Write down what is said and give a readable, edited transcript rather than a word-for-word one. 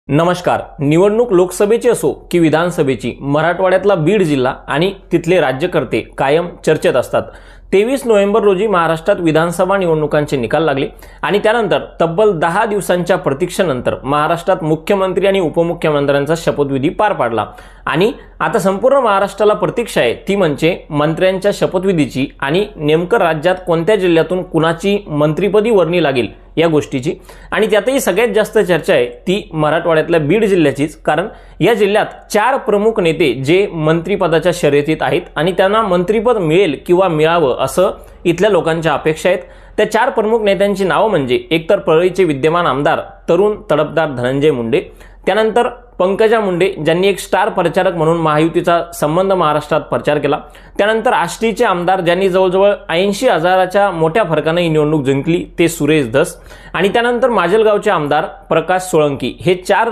नमस्कार. निवडणूक लोकसभेची असो की विधानसभेची, मराठवाड्यातला बीड जिल्हा आणि तिथले राज्यकर्ते कायम चर्चेत असतात. 23 नोव्हेंबर रोजी महाराष्ट्रात विधानसभा निवडणुकांचे निकाल लागले आणि त्यानंतर तब्बल 10 दिवसांच्या प्रतीक्षेनंतर महाराष्ट्रात मुख्यमंत्री आणि उपमुख्यमंत्र्यांचा शपथविधी पार पडला. आणि आता संपूर्ण महाराष्ट्राला प्रतीक्षा आहे ती म्हणजे मंत्र्यांच्या शपथविधीची आणि नेमकं राज्यात कोणत्या जिल्ह्यातून कुणाची मंत्रिपदी वर्णी लागेल या गोष्टीची. आणि त्यातही सगळ्यात जास्त चर्चा आहे ती मराठवाड्यातल्या बीड जिल्ह्याचीच, कारण या जिल्ह्यात 4 प्रमुख नेते जे मंत्रिपदाच्या शर्यतीत आहेत आणि त्यांना मंत्रिपद मिळेल किंवा मिळावं असं इथल्या लोकांच्या अपेक्षा आहेत. त्या 4 प्रमुख नेत्यांची नावं म्हणजे एकतर परळीचे विद्यमान आमदार तरुण तडफदार धनंजय मुंडे, त्यानंतर पंकजा मुंडे ज्यांनी एक स्टार प्रचारक म्हणून महायुतीचा संबंध महाराष्ट्रात प्रचार केला, त्यानंतर आष्टीचे आमदार ज्यांनी जवळजवळ 80,000च्या मोठ्या फरकाने ही निवडणूक जिंकली ते सुरेश धस, आणि त्यानंतर माजलगावचे आमदार प्रकाश सोळंकी. हे 4